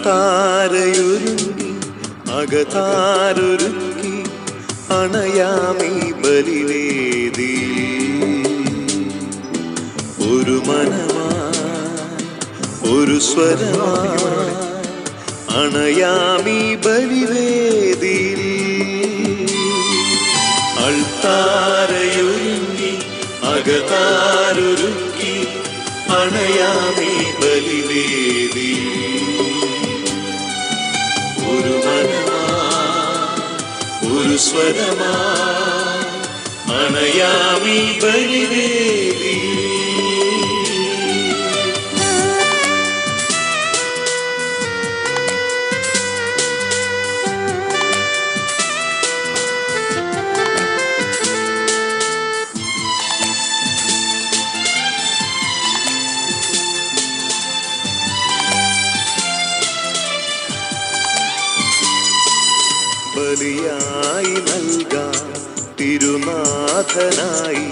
അൾത്താരയൊരുങ്ങി അകതാരൊരുക്കി അണയാമീ ബലിവേദി ഒരു മനമായി ഒരു സ്വരമായി അണയാമീ ബലിവേദി അൾത്താരയൊരുങ്ങി അകതാരൊരുക്കി അണയാമീ ബലിവേദി ഒരു മനമായി ഒരു സ്വരമായി അണയാമീ ബലിവേദി ബലിയായി നൽകാം തിരുനാഥനായി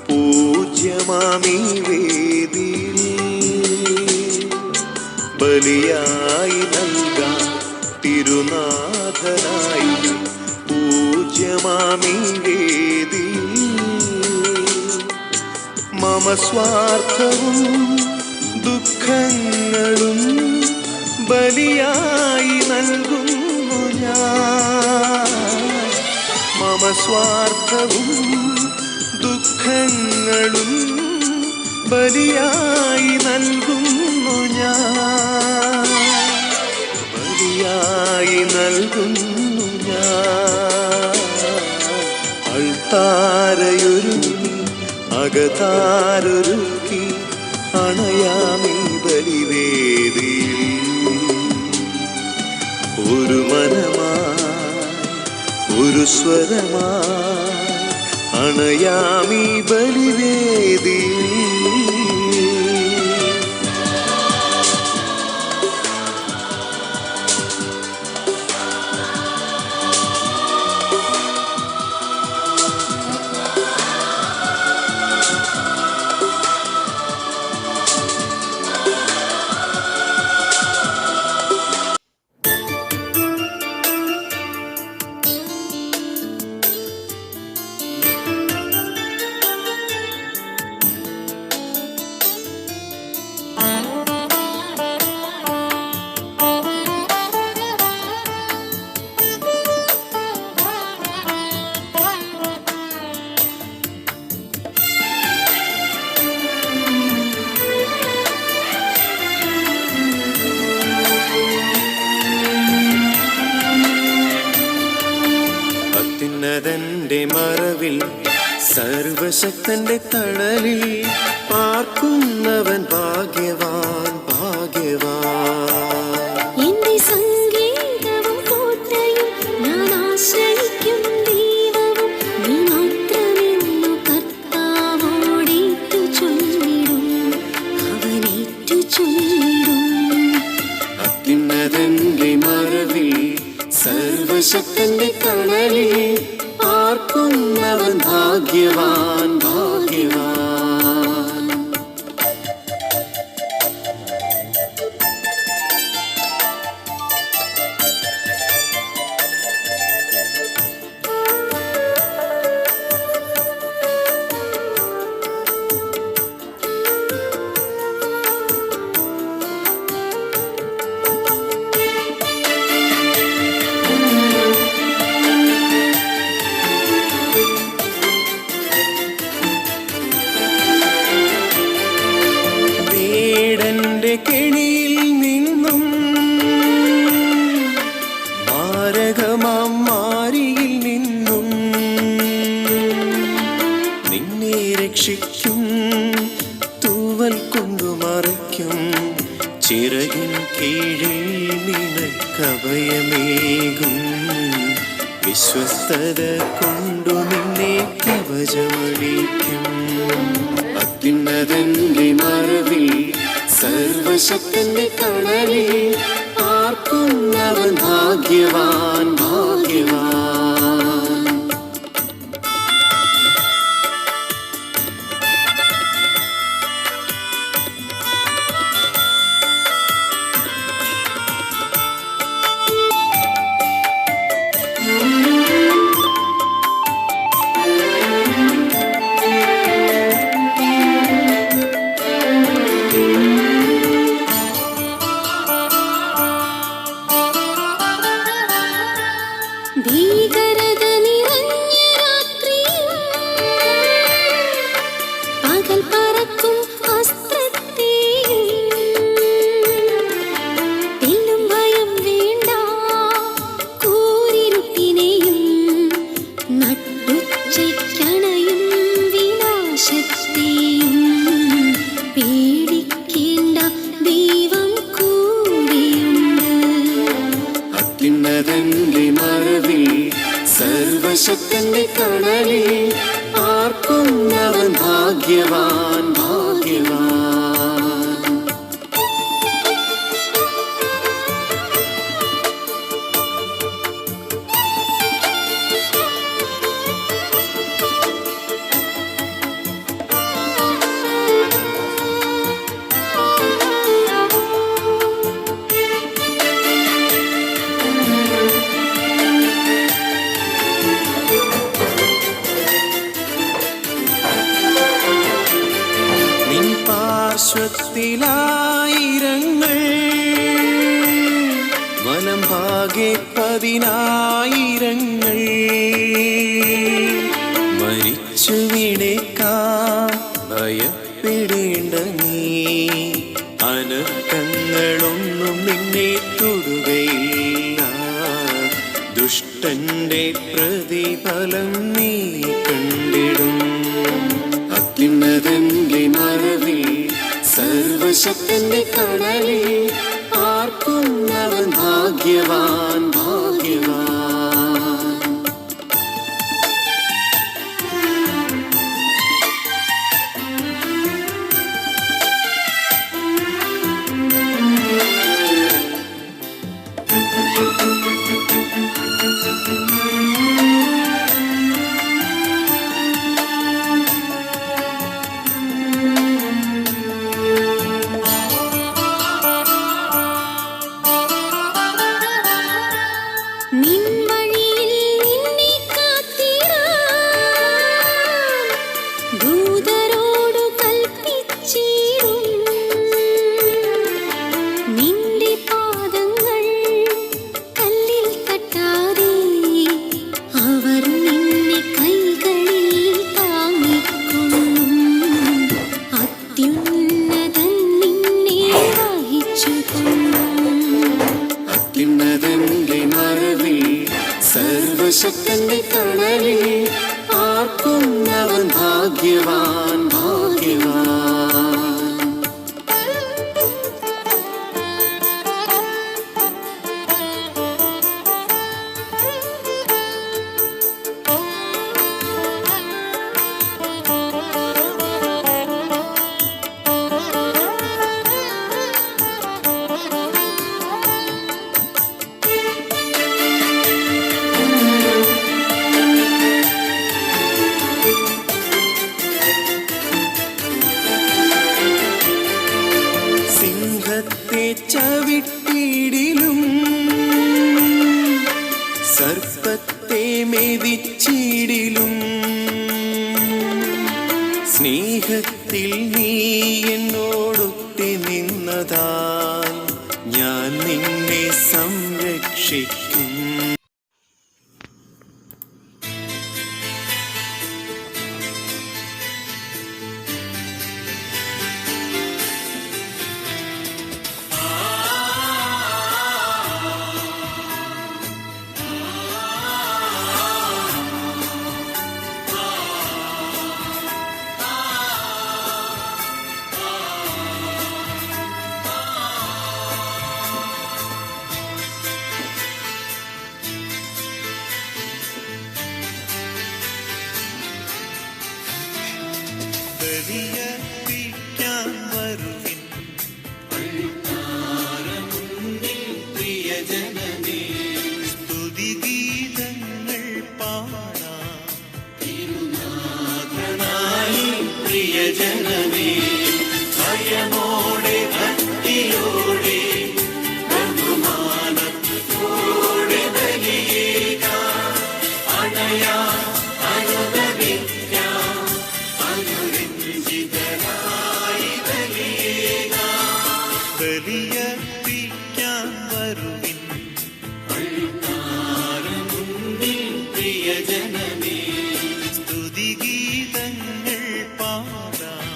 പൂജ്യമാമീ വേദിയിൽ ബലിയായി നൽകാം തിരുനാഥനായി പൂജ്യമാമീ വേദിയിൽ മമ സ്വാർത്ഥവും ദുഃഖങ്ങളും ബലിയായി നൽകുന്നു ഞാൻ മമ സ്വാർത്ഥവും ദുഃഖങ്ങളും ബലിയായി നൽകുന്നു ഞാൻ ബലിയായി നൽകുന്നു ഞാൻ അൾത്താരയൊരുങ്ങി അകതാരൊരുക്കി അണയാമീ ബലിവേദി ഒരു മനമായി ഒരു സ്വരമായി അണയാമീ ബലിവേദി അത്യുന്നതന്റെ മറവിൽ സർവശക്തന്റെ തണലിൽ പാർക്കുന്നവൻ ഭാഗ്യവാൻ ഭാഗ്യവാൻ എന്റെ സംഗീതവും കോട്ടയും ഞാൻ ആശ്രയിക്കും ദൈവവും നീ മാത്രമെന്നു കർത്താവോടേറ്റു ചൊല്ലിടും അവനേറ്റു ചൊല്ലിടും അത്യുന്നതന്റെ മറവിൽ സർവശക്തന്റെ തണലിൽ പാർക്കുന്നവൻ ഭാഗ്യവാൻ ഭാഗ്യവാൻ കെണിയിൽ നിന്നും മാരകമാം മാരിയിൽ നിന്നും നിന്നെ രക്ഷിക്കും തൂവൽ കൊണ്ടു മറയ്ക്കും ചിറകിൻ കീഴിൽ നിനക്കഭയമേകും വിശ്വസ്തത കൊണ്ടു നിന്നെ കവചമണിക്കും അത്യുന്നതന്റെ മറവിൽ സർവശക്തന്റെ തണലിൽ പാർക്കുന്നവൻ ഭാഗ്യവാൻ ഭാഗ്യവാൻ സർവശക്തന്റെ തണലിൽ ആർക്കുന്നവൻ ഭാഗ്യവാൻ ഭാഗ്യവാൻ. പാർശ്വത്തിലായിരങ്ങൾ വലം ഭാഗെ 10,000 മരിച്ചു വീണേക്കാം ഭയപ്പെടേണ്ട നീ. അനർത്ഥങ്ങളൊന്നും നിന്നെ തൊടുകയില്ല. ദുഷ്ടന്റെ പ്രതിഫലം നീ കണ്ടിടും. അത്യുന്നതന്റെ മറവിൽ സർവശക്തന്റെ കടലിൽ ആർക്കുന്നവൻ ഭാഗ്യവാൻ ഭാഗ്യവാൻ. സർവശക്തന്റെ തണലിൽ ആർക്കുന്നവൻ ഭാഗ്യവാൻ ഭാഗ്യവാൻ. ചവിട്ടിടിലും സർപ്പത്തെ മെതിച്ചിടിലും സ്നേഹത്തിൽ നീ എന്നോടൊട്ടി നിന്നതാൽ ഞാൻ നിന്നെ സംരക്ഷിക്കും. ബലിയർപ്പിക്കാൻ വരുവിൻ അൾത്താരമുന്നിൽ പ്രിയജനമേ. സ്തുതിഗീതങ്ങൾ പാടാം തിരുനാഥനായി പ്രിയജനമേ. ഭയമോടെ ഭക്തിയോടെ ബഹുമാനത്തോടെ ബലിയേകാം. അണയാ ബലിയർപ്പിക്കാൻ വരുവിൻ അൾത്താരമുന്നിൽ പ്രിയജനമേ. സ്തുതിഗീതങ്ങൾ പാടാം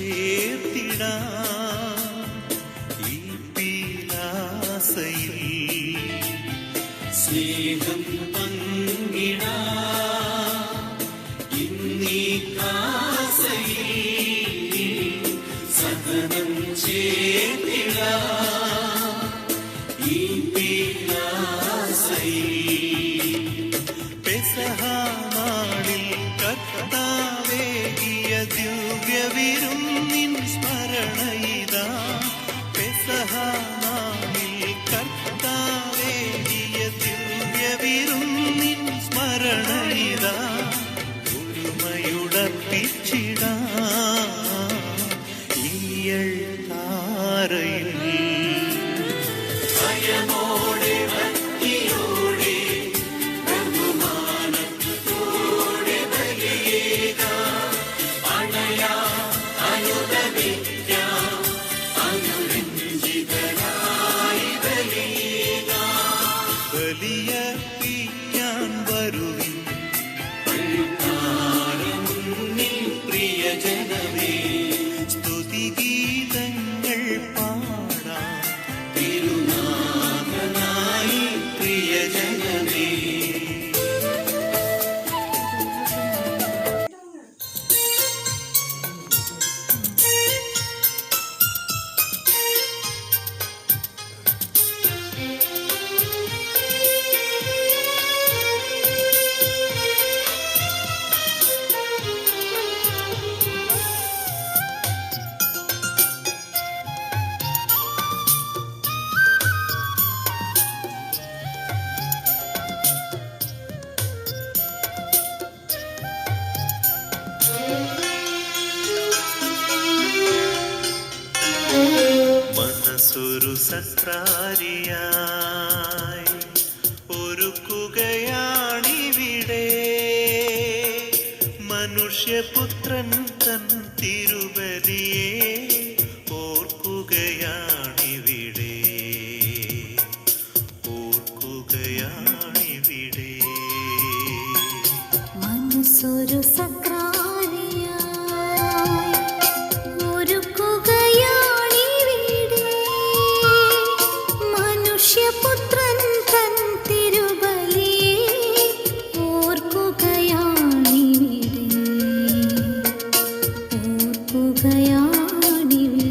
ചേർത്തിടാം ഈ പീലാസയിൽ. സ്നേഹം പങ്കിടാം ഇന്നീ കാസയിൽ. സഹനം ചേർത്തിടാം ഈ പീലാസയിൽ. പെസഹാനാളിൽ കർത്താവേകിയ ദിവ്യവിരുന്നിൻ സ്മരണയിതാ. പെസഹാനാളിൽ കർത്താവേകിയ ദിവ്യവിരുന്നിൻ സ്മരണയിതാ. ഒരുമയുടപ്പിച്ചിടാം ഈയൾ താരയിൽ. ഭയമോടെ ഭക്തിയോടെ ബഹുമാനത്തോടെ ബലിയേകാം. അണയാം അനുദപിക്കാം അനുരഞ്ജിതരായി ബലിയേകാം. ബലിയർപ്പിക്കാൻ വരുവിൻ അൾത്താരമുന്നിൽ പ്രിയജനമേ. സ്തുതിഗീതങ്ങൾ പാടാം തിരുനാഥനായി പ്രിയജനമേ. മനസ്സൊരു സത്രാരിയായി ഒരുക്കുകയാണിവിടെ. മനുഷ്യപുത്രൻ തൻ തിരുബലിയെ ഓർക്കുകയാണിവിടെ. ഓർക്കുകയാണിവിടെ. മനസ്സൊരു സക്രാരിയായി ഒരുക്കുകയാണിവിടെ. മനുഷ്യപുത്രൻ തൻ തിരുബലിയെ ഓർക്കുകയാണിവിടെ. ഓർക്കുകയാണിവിടെ.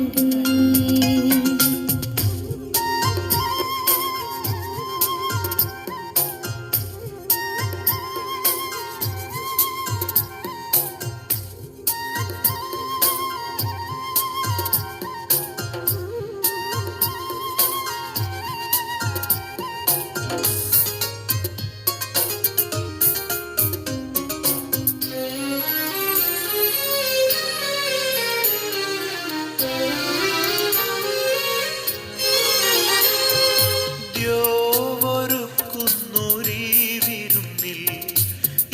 ദ്യോവൊരുക്കുന്നൊരീ വിരുന്നിൽ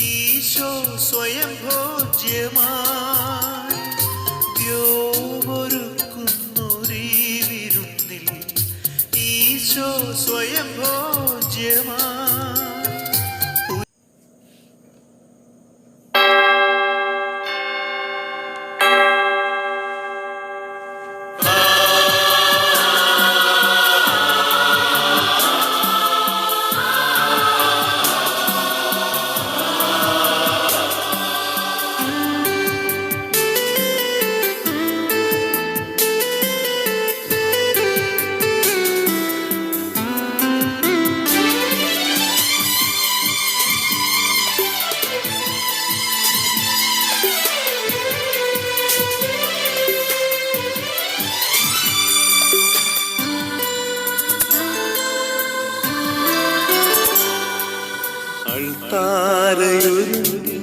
ഈശോ സ്വയം ഭോജ്യമായി. ദ്യോവൊരുക്കുന്നൊരീ വിരുന്നിൽ ഈശോ സ്വയം ഭോജ്യമായി. അൾത്താരയൊരുക്കി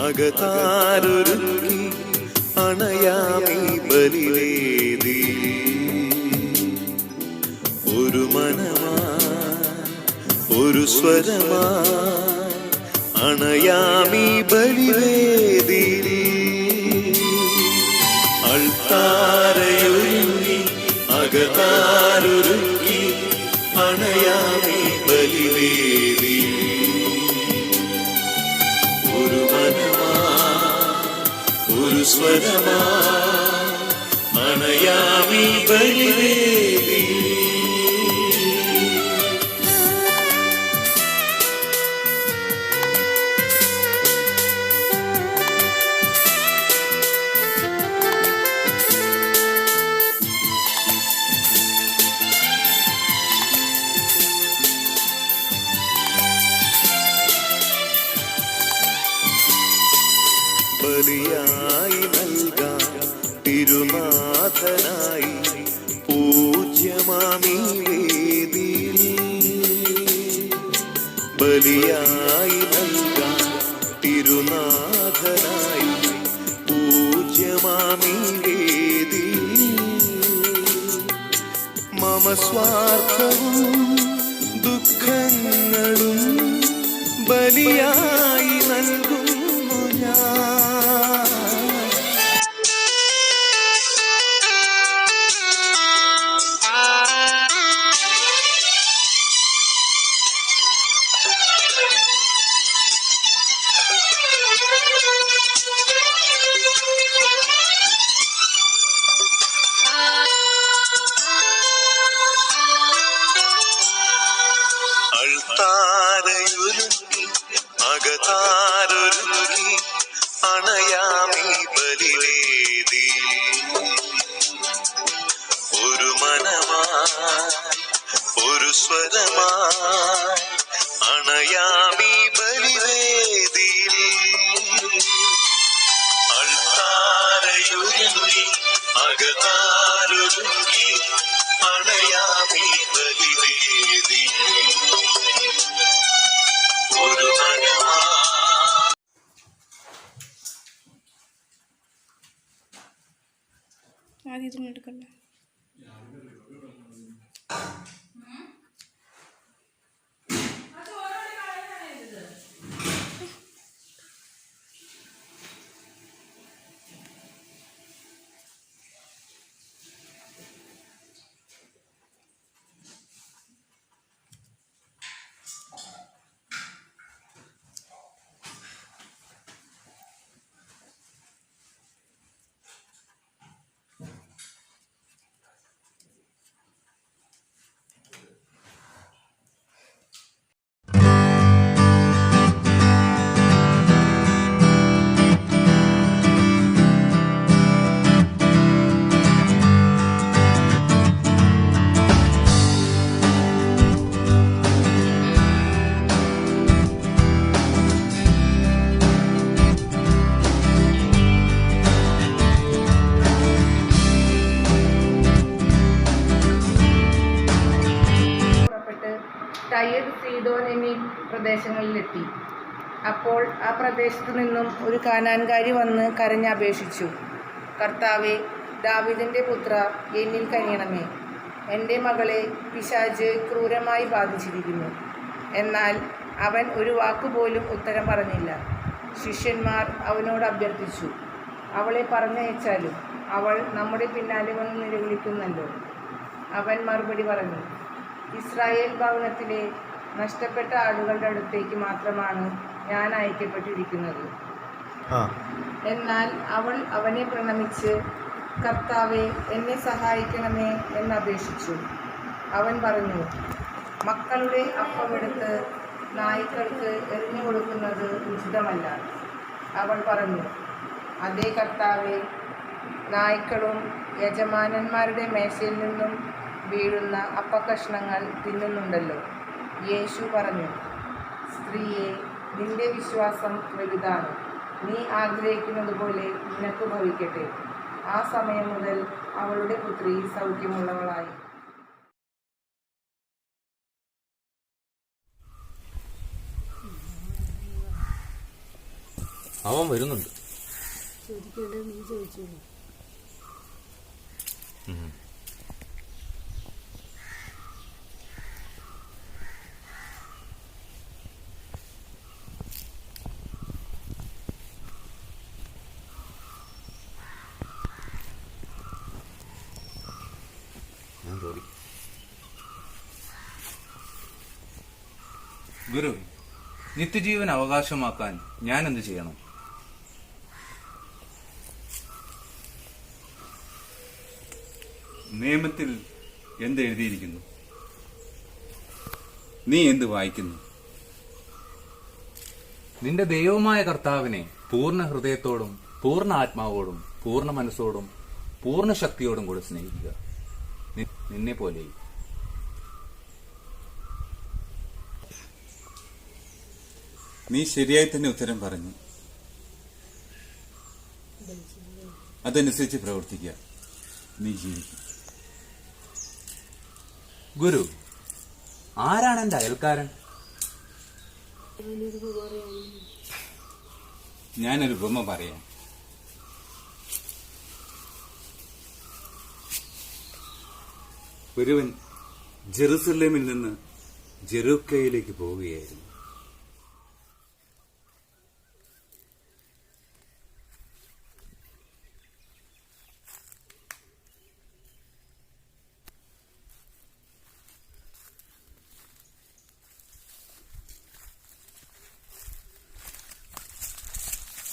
അകതാരൊരുക്കി അണയാമീ ബലിവേദി. ഒരു മനമാ ഒരു സ്വരമാ അണയാമീ ബലിവേദി. അൾത്താരയൊരുക്കി അകതാരൊരുക്കി അണയാമീ ബലിവേദി. ഒരു മനമാ ഒരു സ്വരമാ അണയാമീ ബലിവേദി ബലിയായി നൽകാം തിരുനാഥനായി പൂജ്യമാമീ വേദിയിൽ ബലിയായി നൽകാം തിരുനാഥനായി പൂജ്യമാമീ വേദിയിൽ മമ സ്വാർത്ഥവും ദുഃഖങ്ങളും ബലിയായി നൽകുന്നു ഞാൻ. അൾത്താരയൊരുക്കി അകതാരൊരുക്കി അണയാമീ ബലിവേദി ഒരു മനമായി ഒരു സ്വരമായി അണയാമീ ബലിവേദിയിൽ അൾത്താരയൊരുക്കി അകതാരൊരുക്കി അണയാമീ ബലിവേദി ഒരു മനമായി. ആദ്യം ഇതൊന്നും എടുക്കണ്ട. ടയർ സീദോൻ എന്നീ പ്രദേശങ്ങളിലെത്തി. അപ്പോൾ ആ പ്രദേശത്തു നിന്നും ഒരു കാനാൻകാരി വന്ന് കരഞ്ഞപേക്ഷിച്ചു, കർത്താവേ, ദാവീദിൻ്റെ പുത്ര, എന്നിൽ കനിയണമേ. എൻ്റെ മകളെ പിശാച് ക്രൂരമായി ബാധിച്ചിരിക്കുന്നു. എന്നാൽ അവൻ ഒരു വാക്കുപോലും ഉത്തരം പറഞ്ഞില്ല. ശിഷ്യന്മാർ അവനോട് അഭ്യർത്ഥിച്ചു, അവളെ പറഞ്ഞയച്ചാലും അവൾ നമ്മുടെ പിന്നാലെ വന്ന് നിലവിളിക്കുന്നല്ലോ. അവൻ മറുപടി പറഞ്ഞു, ഇസ്രായേൽ ഭവനത്തിലെ നഷ്ടപ്പെട്ട ആളുകളുടെ അടുത്തേക്ക് മാത്രമാണ് ഞാൻ അയക്കപ്പെട്ടിരിക്കുന്നത്. എന്നാൽ അവൾ അവനെ പ്രണമിച്ച്, കർത്താവേ, എന്നെ സഹായിക്കണമേ എന്നപേക്ഷിച്ചു. അവൻ പറഞ്ഞു, മക്കളുടെ അപ്പമെടുത്ത് നായ്ക്കൾക്ക് എറിഞ്ഞു കൊടുക്കുന്നത് ഉചിതമല്ല. അവൾ പറഞ്ഞു, അതേ കർത്താവേ, നായ്ക്കളും യജമാനന്മാരുടെ മേശയിൽ നിന്നും വീഴുന്ന അപ്പക്കഷ്ണങ്ങൾ തിന്നുന്നുണ്ടല്ലോ. യേശു പറഞ്ഞു, സ്ത്രീയെ, നിന്റെ വിശ്വാസം വലുതാണ്. നീ ആഗ്രഹിക്കുന്നത് പോലെ നിനക്ക് ഭവിക്കട്ടെ. ആ സമയം മുതൽ അവളുടെ പുത്രി സൗഖ്യമുള്ളവളായി. അവൻ വരുന്നുണ്ട്. ഗുരു, നിത്യജീവൻ അവകാശമാക്കാൻ ഞാൻ എന്ത് ചെയ്യണം? നിയമത്തിൽ എന്ത് എഴുതിയിരിക്കുന്നു? നീ എന്ത് വായിക്കുന്നു? നിന്റെ ദൈവമായ കർത്താവിനെ പൂർണ്ണ ഹൃദയത്തോടും പൂർണ്ണ ആത്മാവോടും പൂർണ്ണ മനസ്സോടും പൂർണ്ണ ശക്തിയോടും കൂടെ സ്നേഹിക്കുക, നിന്നെ പോലെ. നീ ശരിയായി തന്നെ ഉത്തരം പറഞ്ഞു. അതനുസരിച്ച് പ്രവർത്തിക്കുക, നീ ജീവിക്കും. ഗുരു, ആരാണ് എന്റെ അയൽക്കാരൻ? ഞാനൊരു ഉപമ പറയാം. ഒരുവൻ ജെറുസലേമിൽ നിന്ന് ജെറൂക്കയിലേക്ക് പോവുകയായിരുന്നു.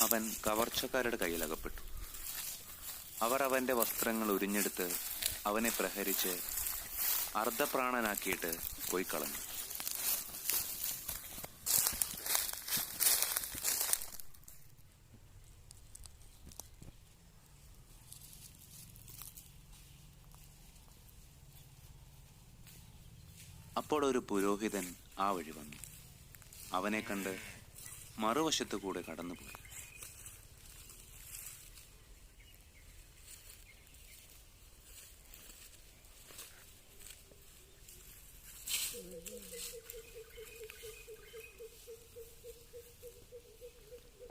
അവൻ കവർച്ചക്കാരുടെ കയ്യിലകപ്പെട്ടു. അവർ അവന്റെ വസ്ത്രങ്ങൾ ഉരിഞ്ഞെടുത്ത് അവനെ പ്രഹരിച്ച് അർദ്ധപ്രാണനാക്കിയിട്ട് പോയി കളഞ്ഞു. അപ്പോൾ ഒരു പുരോഹിതൻ ആ വഴി വന്നു. അവനെ കണ്ട് മറുവശത്തു കൂടെ കടന്നുപോയി.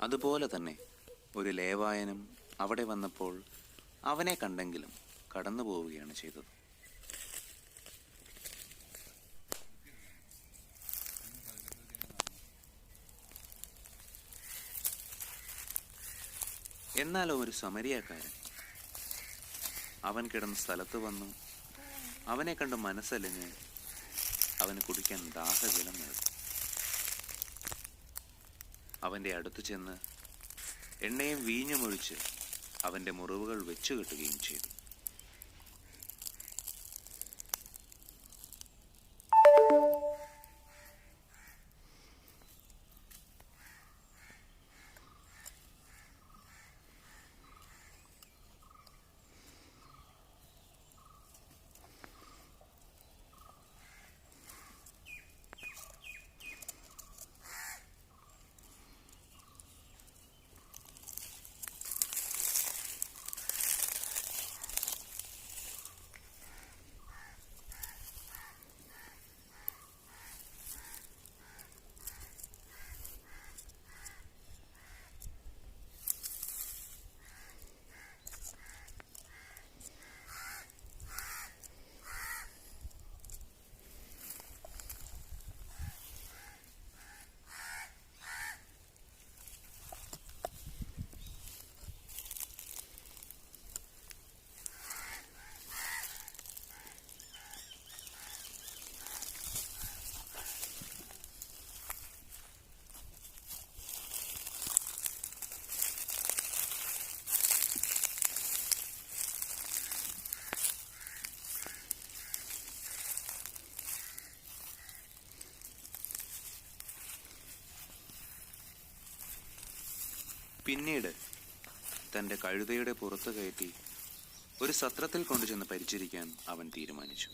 അതുപോലെ തന്നെ ഒരു ലേവായനും അവിടെ വന്നപ്പോൾ അവനെ കണ്ടെങ്കിലും കടന്നു പോവുകയാണ് ചെയ്തത്. എന്നാൽ ഒരു സമരിയാക്കാരൻ അവൻ കിടന്ന സ്ഥലത്ത് വന്നു. അവനെ കണ്ട് മനസ്സലിഞ്ഞ് അവന് കുടിക്കാൻ ദാഹജലം നൽകി. അവന്റെ അടുത്ത് ചെന്ന് എണ്ണയും വീഞ്ഞുമൊഴിച്ച് അവന്റെ മുറിവുകൾ വെച്ചുകെട്ടുകയും ചെയ്തു. പിന്നീട് തന്റെ കഴുതയുടെ പുറത്തു കയറ്റി ഒരു സത്രത്തിൽ കൊണ്ടുചെന്ന് പരിചരിക്കാൻ അവൻ തീരുമാനിച്ചു.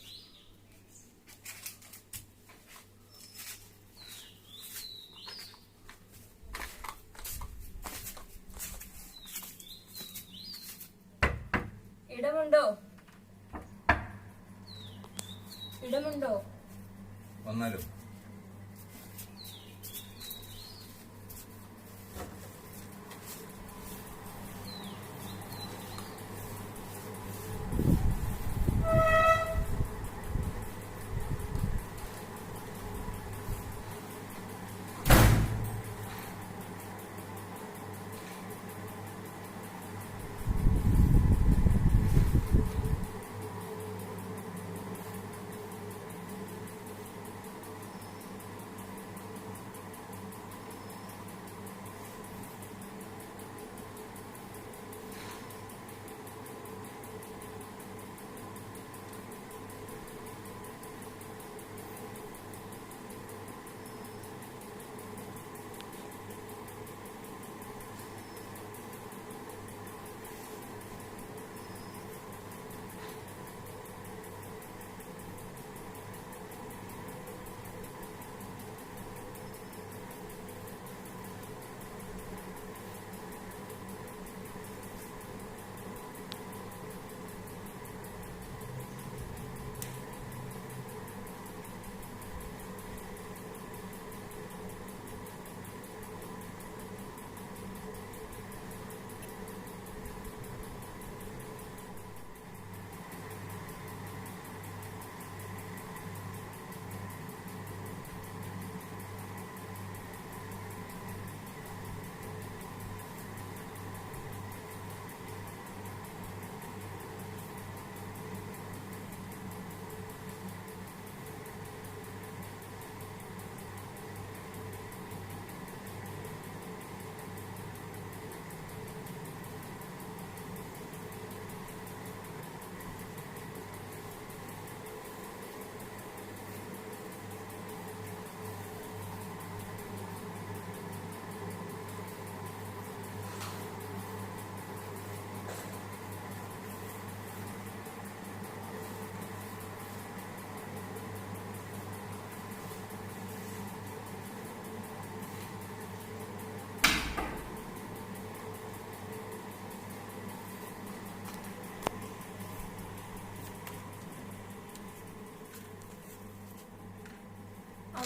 ഇടമുണ്ടോ? വന്നാലോ?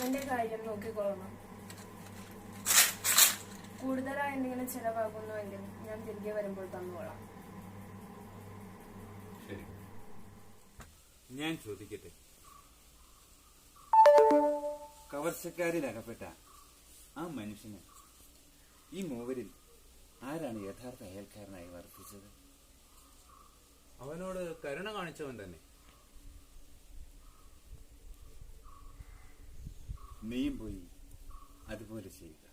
അവന്റെ കാര്യം നോക്കിക്കൊള്ളണം. കൂടുതലായി എന്തെങ്കിലും ചെലവാകുന്നുവെങ്കിൽ ഞാൻ തിരികെ വരുമ്പോൾ തന്നുകൊള്ളാം. ശരി, ഞാൻ ചോദിക്കട്ടെ, കവർച്ചക്കാരിൽ അകപ്പെട്ട ആ മനുഷ്യന് ഈ മൂവരിൽ ആരാണ് യഥാർത്ഥ അയൽക്കാരനായി വർത്തിച്ചത്? അവനോട് കരുണ കാണിച്ചവൻ തന്നെ. നീയും പോയി അതുപോലെ ചെയ്യുക.